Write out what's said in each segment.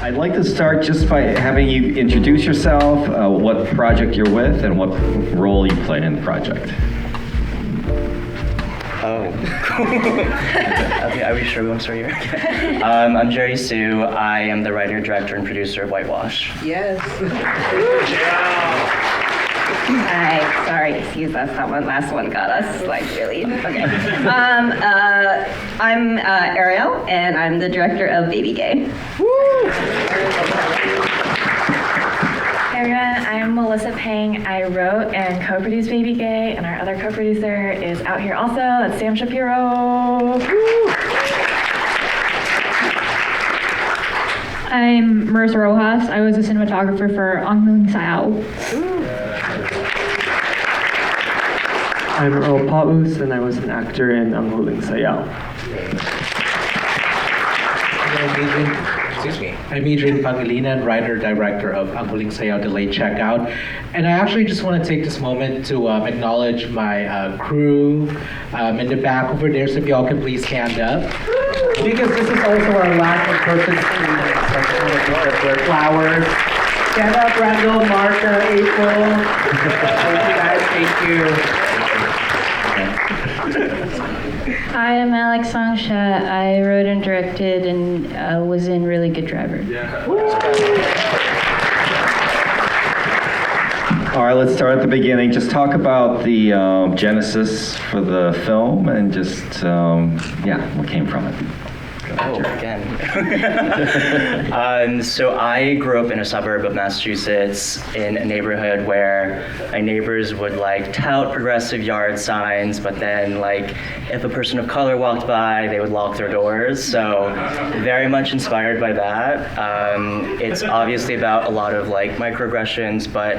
I'd like to start just by having you introduce yourself, what project you're with, and what role you played in the project. Oh. Okay, are we sure we want to start here? Okay. I'm Jerry Sue. I am the writer, director, and producer of Whitewash. Yes. Hi, sorry, excuse us, that last one got us, like, really, okay. I'm Ariel, and I'm the director of Baby Gay. Hi everyone, I'm Melissa Peng. I wrote and co-produced Baby Gay, and our other co-producer is out here also. That's Sam Shapiro. I'm Marissa Rojas. I was a cinematographer for Paus. I'm Earl Paus, and I was an actor in Huling Sayao. I'm Edrian Pangilinan, writer, director of Huling Sayao Delayed Checkout. And I actually just want to take this moment to acknowledge my crew in the back over there, so if y'all can please stand up. Because this is also our last in-person screening. Flowers. Stand up, Randall, Martha, April. Thank you guys, thank you. Hi, I'm Alex Song-Xie. I wrote and directed and was in Really Good Driver. All right, let's start at the beginning. Just talk about the genesis for the film and just, what came from it. Oh, again. So I grew up in a suburb of Massachusetts in a neighborhood where my neighbors would like tout progressive yard signs, but then like if a person of color walked by, they would lock their doors. So very much inspired by that. It's obviously about a lot of like microaggressions, but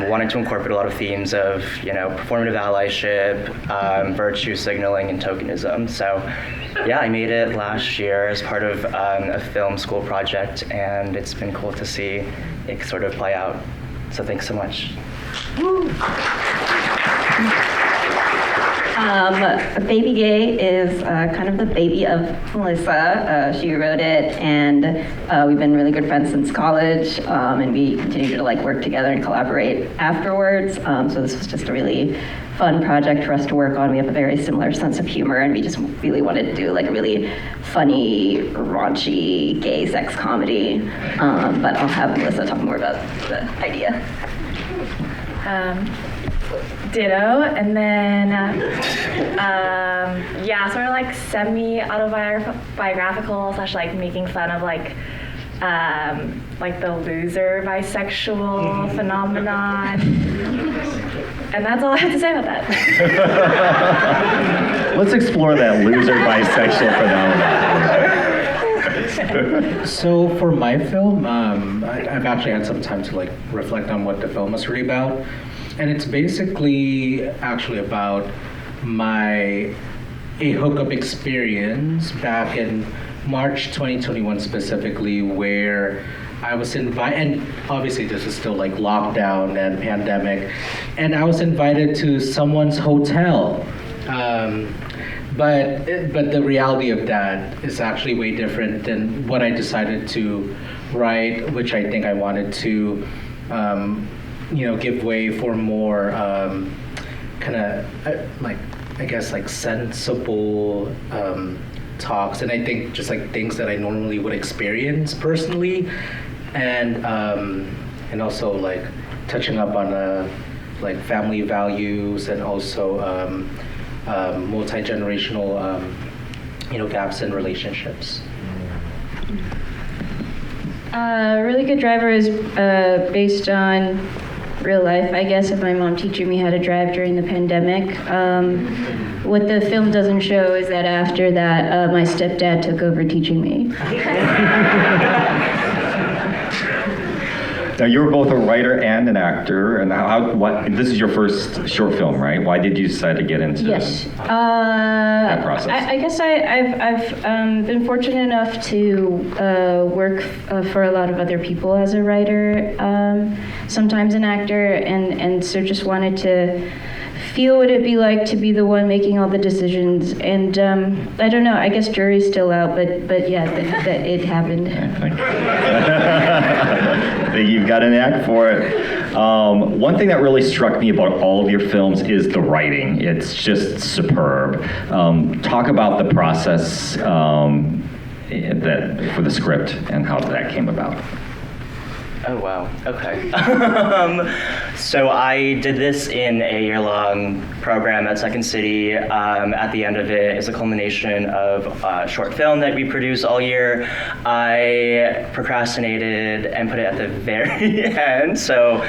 wanted to incorporate a lot of themes of, performative allyship, virtue signaling, and tokenism. So, yeah, I made it last year as part of a film school project, and it's been cool to see it sort of play out. So thanks so much. Baby Gay is kind of the baby of Melissa. She wrote it, and we've been really good friends since college, and we continue to like work together and collaborate afterwards. So this was just a really fun project for us to work on. We have a very similar sense of humor, and we just really wanted to do like a really funny, raunchy, gay sex comedy. But I'll have Melissa talk more about the idea. Ditto, and then, sort of like semi-autobiographical / like making fun of like the loser bisexual phenomenon. And that's all I have to say about that. Let's explore that loser bisexual phenomenon. So for my film, I've actually had some time to like reflect on what the film was really about. And it's basically actually about a hookup experience back in March 2021 specifically, where I was invited, and obviously this is still like lockdown and pandemic, and I was invited to someone's hotel. But the reality of that is actually way different than what I decided to write, which I think I wanted to give way for more sensible talks, and I think just like things that I normally would experience personally, and also like touching up on like family values and also multi-generational gaps in relationships. Really Good Driver is based on real life, I guess, of my mom teaching me how to drive during the pandemic. What the film doesn't show is that after that, my stepdad took over teaching me. Now, you're both a writer and an actor, and this is your first short film, right? Why did you decide to get into that process? I guess I've been fortunate enough to work for a lot of other people as a writer, sometimes an actor, and so just wanted to feel what it'd be like to be the one making all the decisions. And I don't know, I guess jury's still out, but yeah, that it happened. I think you've got an act for it. One thing that really struck me about all of your films is the writing. It's just superb. Talk about the process that for the script and how that came about. Oh, wow. Okay. So I did this in a year-long program at Second City. At the end of it is a culmination of a short film that we produce all year. I procrastinated and put it at the very end. So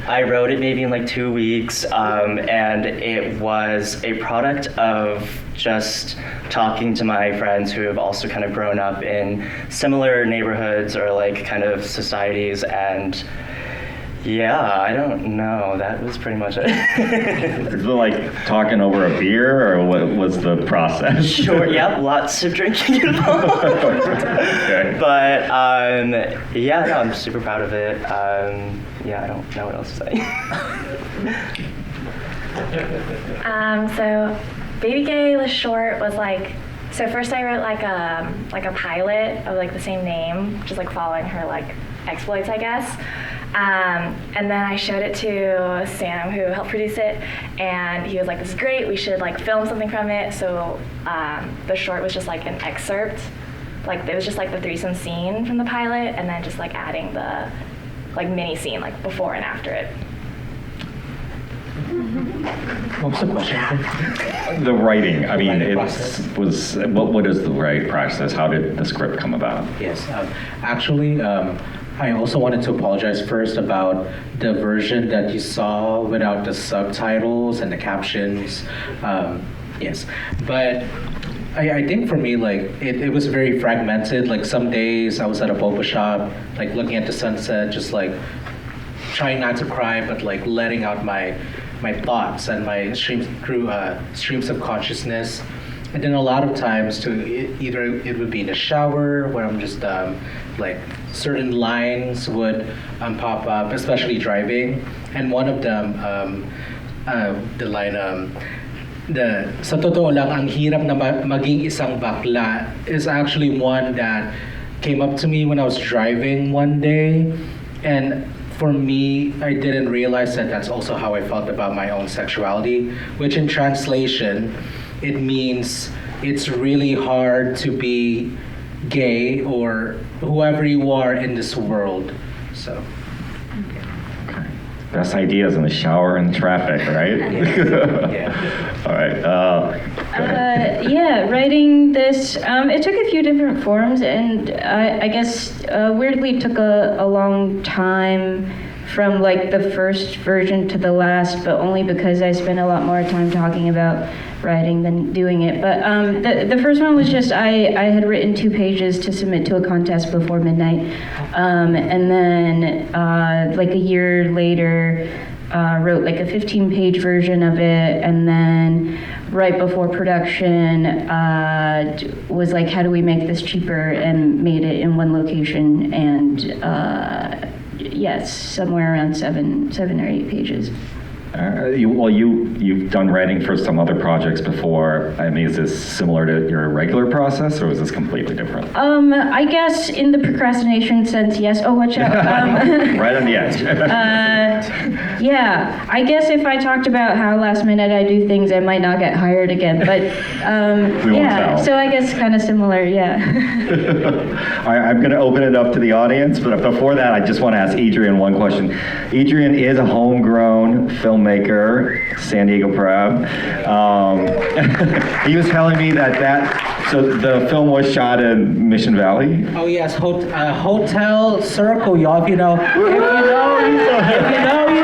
I wrote it maybe in like 2 weeks, and it was a product of just talking to my friends who have also kind of grown up in similar neighborhoods or like kind of societies, and yeah, I don't know, that was pretty much it. Is it like talking over a beer, or what was the process? Sure, yep, lots of drinking involved. Okay. But yeah, no, I'm super proud of it. Yeah, I don't know what else to say. So Baby Gay, the short, was like, so first I wrote like a pilot of like the same name, just like following her like exploits, I guess. And then I showed it to Sam, who helped produce it, and he was like, "This is great. We should like film something from it." So the short was just like an excerpt, like it was just like the threesome scene from the pilot, and then just like adding the like mini scene like before and after it. What was the question? The writing. I mean, writing it process. was what is the writing process? How did the script come about? Yes, actually, I also wanted to apologize first about the version that you saw without the subtitles and the captions. Yes, but I think for me, like, it was very fragmented. Like, some days I was at a boba shop, like, looking at the sunset, just, like, trying not to cry, but, like, letting out my thoughts and my streams of consciousness. And then a lot of times, either it would be in the shower, where I'm just, like, certain lines would pop up, especially driving. And one of them, the line, sa totoo lang, ang hirap na maging isang bakla, is actually one that came up to me when I was driving one day. And for me, I didn't realize that that's also how I felt about my own sexuality, which in translation, it means it's really hard to be gay or whoever you are in this world. So. Best ideas in the shower and traffic, right? Yeah. All right. Yeah, writing this, it took a few different forms, and I guess weirdly took a long time from like the first version to the last, but only because I spent a lot more time talking about writing than doing it. But the first one was just I had written 2 pages to submit to a contest before midnight, and then like a year later wrote like a 15-page version of it, and then right before production was like, how do we make this cheaper, and made it in one location, and yes, somewhere around 7 or 8 pages. You've done writing for some other projects before. I mean, is this similar to your regular process, or is this completely different? I guess in the procrastination sense, yes. Oh, watch out. Right on the edge. Yeah, I guess if I talked about how last minute I do things, I might not get hired again. But We won't yeah, tell. so I guess kind of similar, yeah. All right, I'm going to open it up to the audience, but before that, I just want to ask Edrian one question. Adrian is a homegrown filmmaker, San Diego proud. He was telling me so the film was shot in Mission Valley. Oh yes, Hotel Circle, y'all. If you know, you know.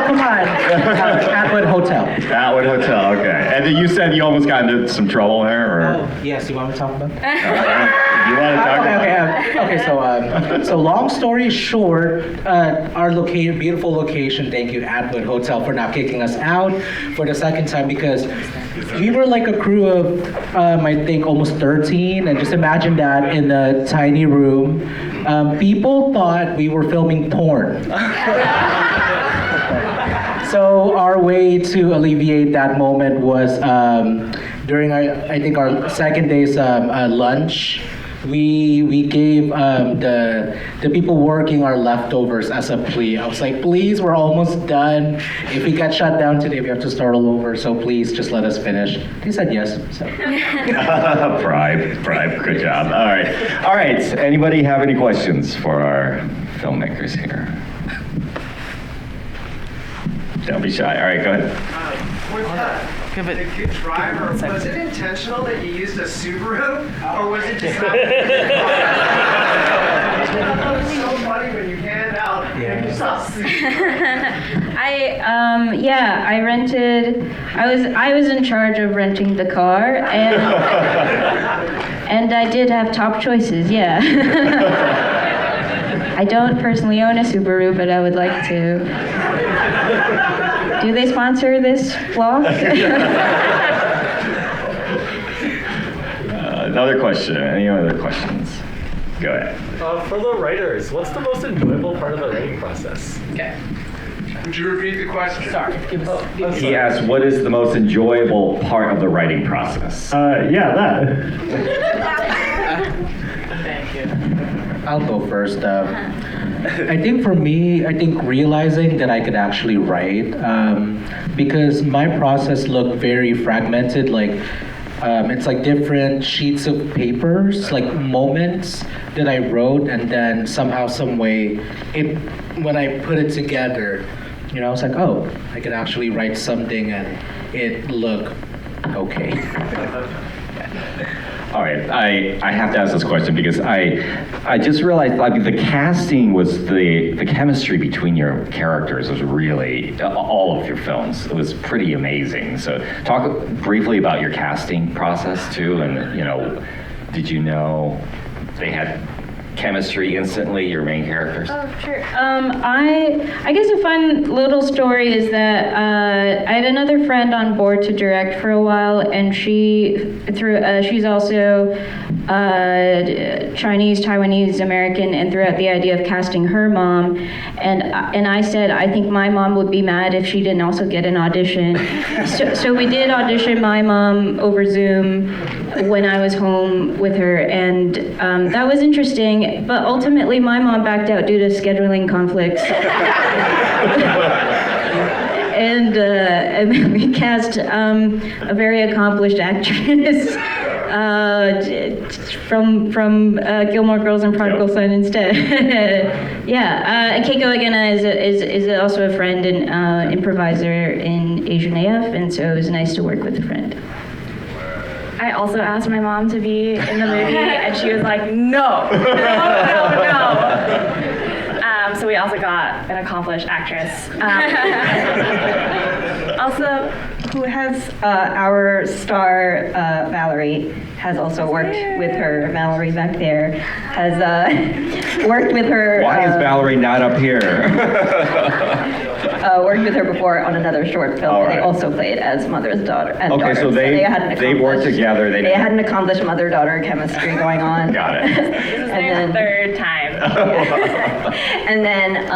Come on, Atwood Hotel. Atwood Hotel, okay. And then you said you almost got into some trouble there, or? Oh yes, you want me to talk about that? You want to talk about Okay. So long story short, our beautiful location. Thank you, Atwood Hotel, for not kicking us out for the second time, because we were like a crew of, I think, almost 13, and just imagine that in a tiny room. People thought we were filming porn. So our way to alleviate that moment was during our second day's lunch. We gave the people working our leftovers as a plea. I was like, please, we're almost done. If we get shut down today, we have to start all over. So please, just let us finish. They said yes. So. Bribe. Good job. All right. Anybody have any questions for our filmmakers here? Don't be shy. All right, go ahead. The good driver, was it intentional that you used a Subaru, or was it just not? It's so funny when you hand out and you saw Subaru. I rented. I was in charge of renting the car, and I did have top choices. Yeah. I don't personally own a Subaru, but I would like to. Do they sponsor this vlog? Another question. Any other questions? Go ahead. For the writers, what's the most enjoyable part of the writing process? Okay. Would you repeat the question? Sorry. He asked, what is the most enjoyable part of the writing process? That. Thank you. I'll go first. I think for me, realizing that I could actually write, because my process looked very fragmented, it's like different sheets of papers, like moments that I wrote, and then somehow, some way, when I put it together, I was like, oh, I could actually write something and it looked okay. All right, I have to ask this question because I just realized the casting was the chemistry between your characters was really all of your films. It was pretty amazing. So talk briefly about your casting process too, and did you know they had chemistry instantly, your main characters? Oh, sure. I guess a fun little story is that I had another friend on board to direct for a while, and she's also Chinese, Taiwanese, American, and threw out the idea of casting her mom, and I said I think my mom would be mad if she didn't also get an audition. So we did audition my mom over Zoom when I was home with her, and that was interesting. But ultimately, my mom backed out due to scheduling conflicts. And then we cast a very accomplished actress from Gilmore Girls and Prodigal Son instead. Keiko Agena is also a friend and improviser in Asian AF, and so it was nice to work with a friend. I also asked my mom to be in the movie, and she was like, no. So we also got an accomplished actress. Also, who has our star, Valerie, has also worked with her. Valerie back there has worked with her. Why is Valerie not up here? Worked with her before on another short film. All They right. also played as mother's daughter and Okay, daughter. so they worked together. They had an accomplished mother-daughter chemistry going on. Got it. This is their third time. And then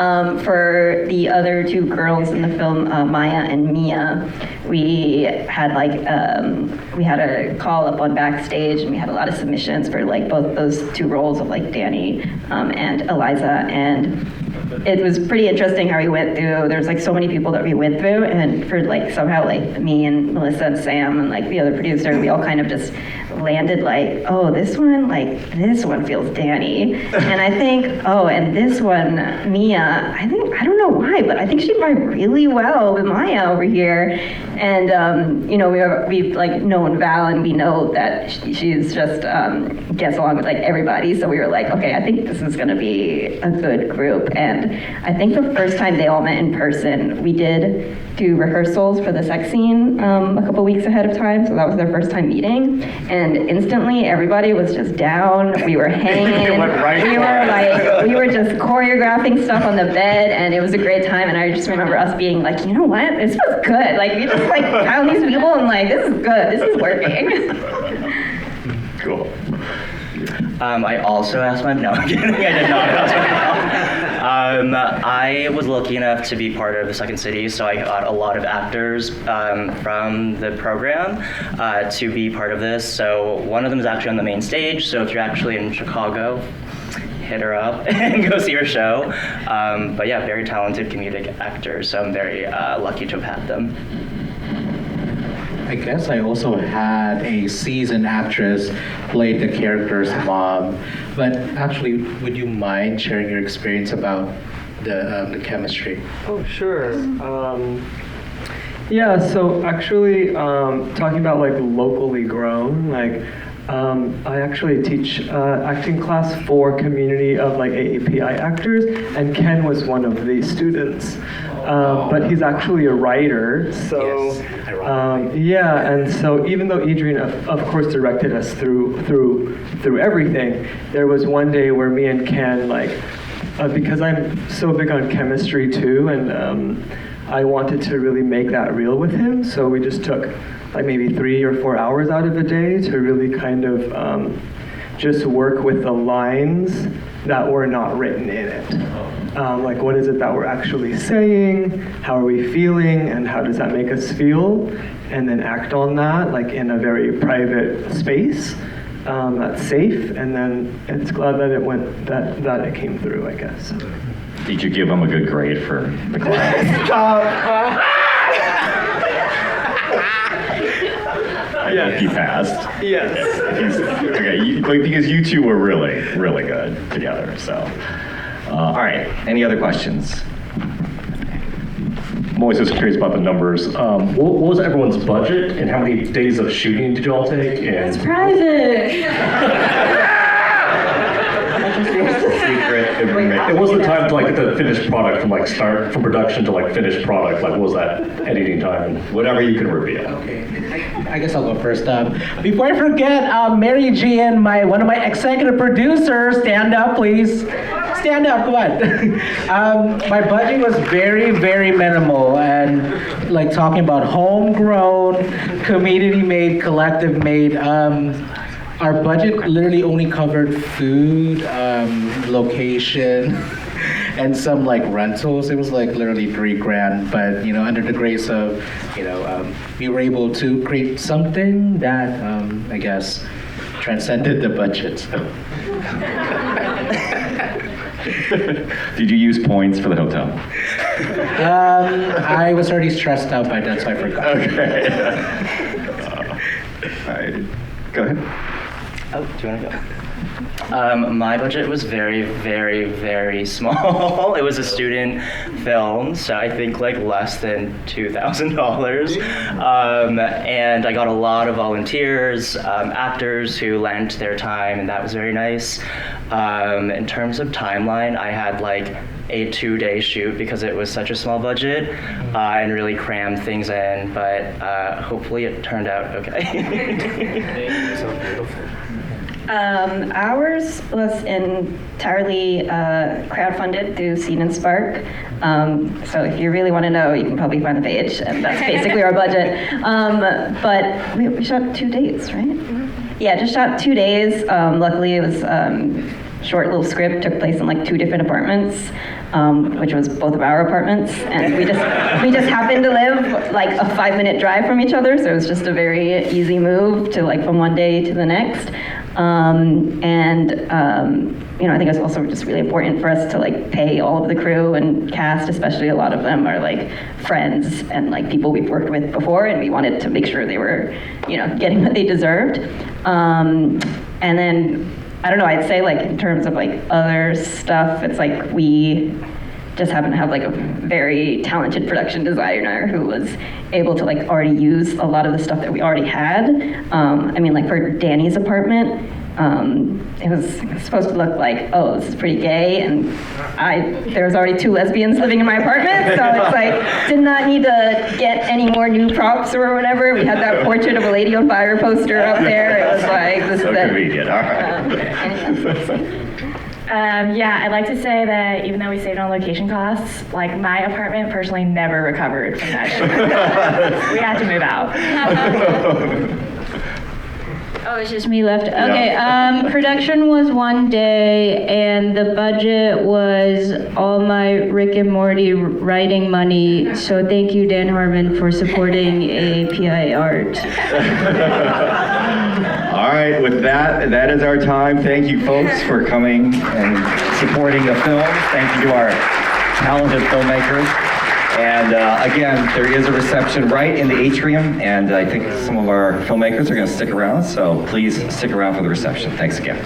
for the other two girls in the film, Maya and Mia, we had a call up on Backstage, and we had a lot of submissions for both those two roles of Danny and Eliza, and it was pretty interesting how we went through. There's so many people that we went through, and for somehow me and Melissa and Sam and the other producer, we all kind of just landed oh, this one feels Danny, and I think and this one Mia, I don't know why, but I think she'd vibe really well with Maya over here, and we've known Val, and we know that she's just gets along with everybody, so we were okay, I think this is going to be a good group. And I think the first time they all met in person, we did do rehearsals for the sex scene a couple weeks ahead of time, so that was their first time meeting, and instantly everybody was just down. We were hanging. We were just choreographing stuff on the bed, and it was a great time. And I just remember us being you know what, this was good. We just found these people, and this is good. This is working. Cool. I also asked my, no, I'm kidding, I did not ask my mom. I was lucky enough to be part of the Second City, so I got a lot of actors from the program to be part of this. So one of them is actually on the main stage, so if you're actually in Chicago, hit her up and go see her show. But yeah, very talented comedic actors, so I'm very lucky to have had them. I guess I also had a seasoned actress play the character's mom. But actually, would you mind sharing your experience about the chemistry? Oh, sure. Yeah, so actually, talking about like locally grown, like I actually teach acting class for community of like AAPI actors, and Ken was one of the students. But he's actually a writer, so yeah. And so even though Edrian, of course, directed us through everything, there was one day where me and Ken, like, because I'm so big on chemistry too, and I wanted to really make that real with him. So we just took like maybe 3 or 4 hours out of a day to really kind of just work with the lines that were not written in it. Like, what is it that we're actually saying? How are we feeling? And how does that make us feel? And then act on that, like in a very private space that's safe. And then it's glad that it went, that it came through, I guess. Did you give him a good grade for the class? Yes. He passed. Yes. Okay, because you two were really, really good together. So, all right. Any other questions? I'm always just curious about the numbers. What was everyone's budget, and how many days of shooting did you all take? And It's private. it wasn't the time to like get the finished product from like start from production to like finished product. Like, what was that editing time? And Whatever you can reveal. Okay, I guess I'll go first. Before I forget, Mary G and one of my executive producers, stand up, please. Stand up, come on. My budget was very, very minimal, and like talking about homegrown, community-made, collective-made. Our budget literally only covered food, location, and some like rentals. It was like literally $3,000, but you know, under the grace of, you know, we were able to create something that I guess transcended the budget. Did you use points for the hotel? I was already stressed out by that, so I forgot. Okay. All right. Go ahead. Oh, do you want to go? My budget was very, very, very small. It was a student film, so I think like less than $2,000. And I got a lot of volunteers, actors who lent their time, and that was very nice. In terms of timeline, I had like a 2-day shoot because it was such a small budget and really crammed things in, but hopefully it turned out okay. so beautiful. Ours was entirely crowdfunded through Seed and Spark. So if you really want to know, you can probably find the page, and that's basically our budget. But we shot 2 days, right? Mm-hmm. Yeah, just shot 2 days. Luckily, it was short little script, took place in like 2 different apartments, which was both of our apartments, and we just happened to live like a 5-minute drive from each other, so it was just a very easy move to like from one day to the next. You know, I think it's also just really important for us to like pay all of the crew and cast, especially a lot of them are like friends and like people we've worked with before, and we wanted to make sure they were, you know, getting what they deserved. And then, I don't know, I'd say like in terms of like other stuff, it's like we just happen to have like a very talented production designer who was able to like already use a lot of the stuff that we already had. I mean, like for Danny's apartment, it was supposed to look like, oh, this is pretty gay, and there was already 2 lesbians living in my apartment, so it's like, did not need to get any more new props or whatever. We had that portrait of a lady on fire poster up there. It was like, this So is it. convenient. All right. Yeah, I'd like to say that even though we saved on location costs, like my apartment personally never recovered from that shoot. We had to move out. Oh, it's just me left. Okay, production was 1 day, and the budget was all my Rick and Morty writing money. So thank you, Dan Harmon, for supporting API art. All right, with that, that is our time. Thank you, folks, for coming and supporting the film. Thank you to our talented filmmakers. And again, there is a reception right in the atrium, and I think some of our filmmakers are going to stick around, so please stick around for the reception. Thanks again.